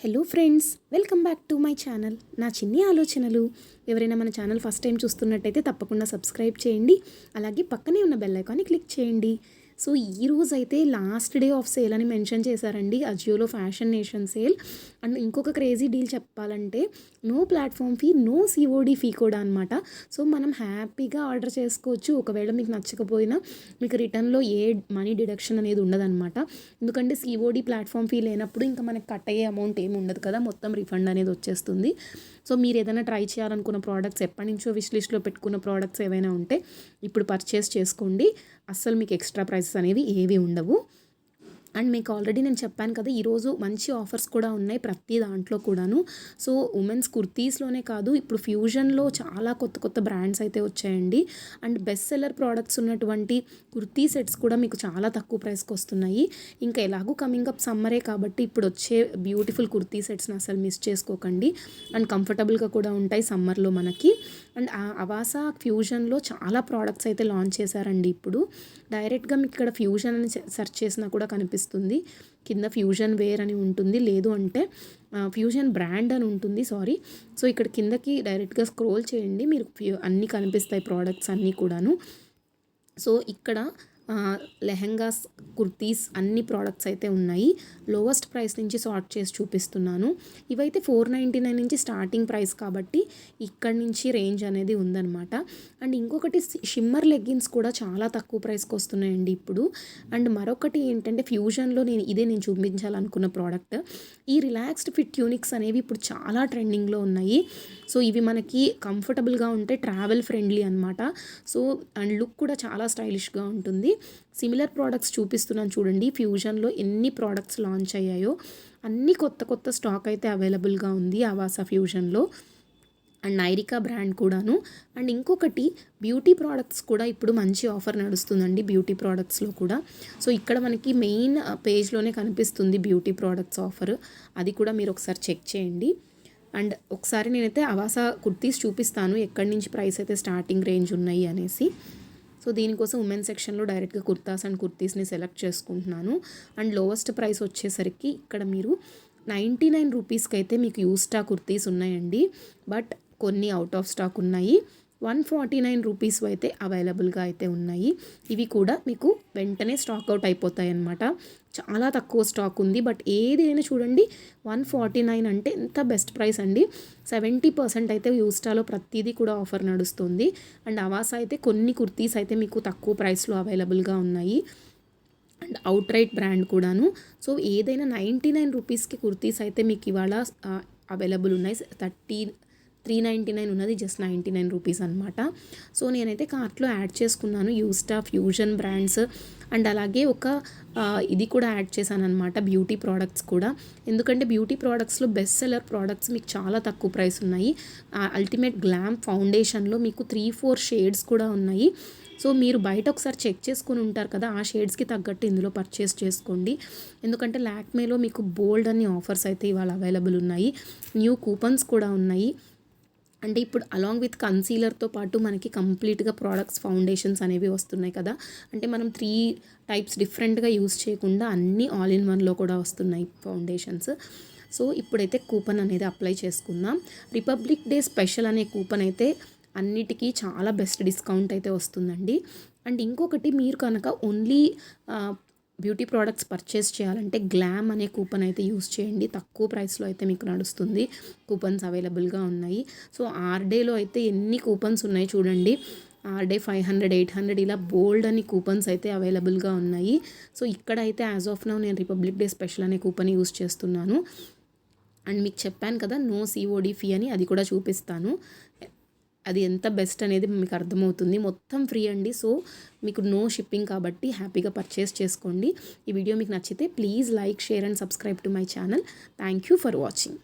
Hello friends, welcome back to my channel. నా చిన్ని ఆలోచనలు. ఎవరైనా మన ఛానల్ ఫస్ట్ టైం చూస్తున్నట్టయితే తప్పకుండా సబ్స్క్రైబ్ చేయండి. అలాగే పక్కనే ఉన్న బెల్ ఐకాన్ని క్లిక్ చేయండి. సో ఈరోజు అయితే లాస్ట్ డే ఆఫ్ సేల్ అని మెన్షన్ చేశారండి అజియోలో, ఫ్యాషన్ నేషన్ సేల్. అండ్ ఇంకొక క్రేజీ డీల్ చెప్పాలంటే no platform fee, no COD fee కూడా అనమాట. సో మనం హ్యాపీగా ఆర్డర్ చేసుకోవచ్చు. ఒకవేళ మీకు నచ్చకపోయినా మీకు రిటర్న్లో ఏ మనీ డిడక్షన్ అనేది ఉండదన్నమాట. ఎందుకంటే సిఓడి ప్లాట్ఫామ్ ఫీ లేనప్పుడు ఇంకా మనకి కట్ అయ్యే అమౌంట్ ఏమి ఉండదు కదా, మొత్తం రిఫండ్ అనేది వచ్చేస్తుంది. సో మీరు ఏదైనా ట్రై చేయాలనుకున్న ప్రోడక్ట్స్, ఎప్పటి నుంచో విష్ లిస్ట్లో పెట్టుకున్న ప్రోడక్ట్స్ ఏవైనా ఉంటే ఇప్పుడు పర్చేస్ చేసుకోండి. అస్సలు మీకు ఎక్స్ట్రా ప్రైసెస్ అనేవి ఏవి ఉండవు. అండ్ మీకు ఆల్రెడీ నేను చెప్పాను కదా, ఈరోజు మంచి ఆఫర్స్ కూడా ఉన్నాయి ప్రతి దాంట్లో కూడాను. సో ఉమెన్స్ కుర్తీస్లోనే కాదు, ఇప్పుడు ఫ్యూజన్లో చాలా కొత్త కొత్త బ్రాండ్స్ అయితే వచ్చాయండి. అండ్ బెస్ట్ సెల్లర్ ప్రోడక్ట్స్ ఉన్నటువంటి కుర్తీ సెట్స్ కూడా మీకు చాలా తక్కువ ప్రైస్కి వస్తున్నాయి. ఇంకా ఎలాగూ కమింగ్ అప్ సమ్మరే కాబట్టి ఇప్పుడు వచ్చే బ్యూటిఫుల్ కుర్తీ సెట్స్ని అసలు మిస్ చేసుకోకండి. అండ్ కంఫర్టబుల్గా కూడా ఉంటాయి సమ్మర్లో మనకి. అండ్ అవాసా ఫ్యూజన్లో చాలా ప్రోడక్ట్స్ అయితే లాంచ్ చేశారండి. ఇప్పుడు డైరెక్ట్గా మీకు ఇక్కడ ఫ్యూజన్ అని సెర్చ్ చేసినా కూడా కనిపిస్తుంది. కింద ఫ్యూజన్ వేర్ అని ఉంటుంది, లేదు అంటే ఫ్యూజన్ బ్రాండ్ అని ఉంటుంది, సారీ. సో ఇక్కడ కిందకి డైరెక్ట్గా స్క్రోల్ చేయండి, మీరు అన్నీ కనిపిస్తాయి ప్రోడక్ట్స్ అన్నీ కూడాను. సో ఇక్కడ లెహెంగాస్, కుర్తీస్ అన్ని ప్రోడక్ట్స్ అయితే ఉన్నాయి. లోవెస్ట్ ప్రైస్ నుంచి సార్ట్ చేసి చూపిస్తున్నాను. ఇవైతే 499 నుంచి స్టార్టింగ్ ప్రైస్ కాబట్టి ఇక్కడి నుంచి రేంజ్ అనేది ఉందన్నమాట. అండ్ ఇంకొకటి షిమ్మర్ లెగ్గిన్స్ కూడా చాలా తక్కువ ప్రైస్కి వస్తున్నాయండి ఇప్పుడు. అండ్ మరొకటి ఏంటంటే ఫ్యూజన్లో నేను చూపించాలనుకున్న ప్రోడక్ట్, ఈ రిలాక్స్డ్ ఫిట్ ట్యూనిక్స్ అనేవి ఇప్పుడు చాలా ట్రెండింగ్లో ఉన్నాయి. సో ఇవి మనకి కంఫర్టబుల్గా ఉంటాయి, ట్రావెల్ ఫ్రెండ్లీ అనమాట. సో అండ్ లుక్ కూడా చాలా స్టైలిష్గా ఉంటుంది. సిమిలర్ ప్రోడక్ట్స్ చూపిస్తున్నాను చూడండి. ఫ్యూజన్లో ఎన్ని ప్రోడక్ట్స్ లాంచ్ అయ్యాయో అన్ని కొత్త కొత్త స్టాక్ అయితే అవైలబుల్గా ఉంది అవాసా ఫ్యూజన్లో. అండ్ నైరికా బ్రాండ్ కూడాను. అండ్ ఇంకొకటి బ్యూటీ ప్రోడక్ట్స్ కూడా ఇప్పుడు మంచి ఆఫర్ నడుస్తుందండి బ్యూటీ ప్రోడక్ట్స్లో కూడా. సో ఇక్కడ మనకి మెయిన్ పేజ్లోనే కనిపిస్తుంది బ్యూటీ ప్రోడక్ట్స్ ఆఫర్, అది కూడా మీరు ఒకసారి చెక్ చేయండి. అండ్ ఒకసారి నేనైతే అవాసా కుర్తీస్ చూపిస్తాను ఎక్కడి నుంచి ప్రైస్ అయితే స్టార్టింగ్ రేంజ్ ఉన్నాయి అనేసి. సో దీనికోసం ఉమెన్ సెక్షన్లో డైరెక్ట్గా కుర్తాస్ అండ్ కుర్తీస్ని సెలెక్ట్ చేసుకుంటున్నాను. అండ్ లోవెస్ట్ ప్రైస్ వచ్చేసరికి ఇక్కడ మీరు 99 రూపీస్కి అయితే మీకు యూస్టా కుర్తీస్ ఉన్నాయండి. బట్ కొన్ని అవుట్ ఆఫ్ స్టాక్ ఉన్నాయి. 149 రూపీస్ అయితే అవైలబుల్గా అయితే ఉన్నాయి. ఇవి కూడా మీకు వెంటనే స్టాక్ అవుట్ అయిపోతాయి అన్నమాట. చాలా తక్కువ స్టాక్ ఉంది. బట్ ఏదైనా చూడండి, 149 అంటే ఎంత బెస్ట్ ప్రైస్ అండి. 70% అయితే యూస్టాలో ప్రతిదీ కూడా ఆఫర్ నడుస్తుంది. అండ్ అవాసా అయితే కొన్ని కుర్తీస్ అయితే మీకు తక్కువ ప్రైస్లో అవైలబుల్గా ఉన్నాయి. అండ్ అవుట్ రైట్ బ్రాండ్ కూడాను. సో ఏదైనా 99 రూపీస్కి కుర్తీస్ అయితే మీకు ఇవాళ అవైలబుల్ ఉన్నాయి. 399 ఉన్నది జస్ట్ 99 రూపీస్ అనమాట. సో నేనైతే కార్ట్లో యాడ్ చేసుకున్నాను యూస్టా, ఫ్యూజన్ బ్రాండ్స్. అండ్ అలాగే ఒక ఇది కూడా యాడ్ చేశాను అనమాట, బ్యూటీ ప్రోడక్ట్స్ కూడా. ఎందుకంటే బ్యూటీ ప్రోడక్ట్స్లో బెస్ట్ సెల్లర్ ప్రోడక్ట్స్ మీకు చాలా తక్కువ ప్రైస్ ఉన్నాయి. అల్టిమేట్ గ్లామ్ ఫౌండేషన్లో మీకు 3-4 షేడ్స్ కూడా ఉన్నాయి. సో మీరు బయట ఒకసారి చెక్ చేసుకుని ఉంటారు కదా, ఆ షేడ్స్కి తగ్గట్టు ఇందులో పర్చేస్ చేసుకోండి. ఎందుకంటే లాక్మేలో మీకు బోల్డ్ అన్ని ఆఫర్స్ అయితే ఇవాళ అవైలబుల్ ఉన్నాయి. న్యూ కూపన్స్ కూడా ఉన్నాయి. అంటే ఇప్పుడు అలాంగ్ విత్ కన్సీలర్తో పాటు మనకి కంప్లీట్గా ప్రోడక్ట్స్, ఫౌండేషన్స్ అనేవి వస్తున్నాయి కదా. అంటే మనం 3 టైప్స్ డిఫరెంట్గా యూస్ చేయకుండా అన్నీ ఆల్ ఇన్ వన్లో కూడా వస్తున్నాయి ఫౌండేషన్స్. సో ఇప్పుడైతే కూపన్ అనేది అప్లై చేసుకుందాం. రిపబ్లిక్ డే స్పెషల్ అనే కూపన్ అయితే అన్నిటికీ చాలా బెస్ట్ డిస్కౌంట్ అయితే వస్తుందండి. అండ్ ఇంకొకటి, మీరు కనుక ఓన్లీ బ్యూటీ ప్రోడక్ట్స్ పర్చేస్ చేయాలంటే గ్లామ్ అనే కూపన్ అయితే యూస్ చేయండి. తక్కువ ప్రైస్లో అయితే మీకు నడుస్తుంది. కూపన్స్ అవైలబుల్గా ఉన్నాయి. సో ఆర్డేలో అయితే ఎన్ని కూపన్స్ ఉన్నాయి చూడండి. ఆర్డే 500, 800 ఇలా బోల్డ్ అని కూపన్స్ అయితే అవైలబుల్గా ఉన్నాయి. సో ఇక్కడైతే యాజ్ ఆఫ్ నౌ నేను రిపబ్లిక్ డే స్పెషల్ అనే కూపన్ యూస్ చేస్తున్నాను. అండ్ మీకు చెప్పాను కదా నో సిఓడి ఫీ అని, అది కూడా చూపిస్తాను. అది ఎంత బెస్ట్ అనేది మీకు అర్థమవుతుంది. మొత్తం ఫ్రీ అండి. సో మీకు నో షిప్పింగ్ కాబట్టి హ్యాపీగా పర్చేస్ చేసుకోండి. ఈ వీడియో మీకు నచ్చితే please like, share and subscribe to my channel. Thank you for watching.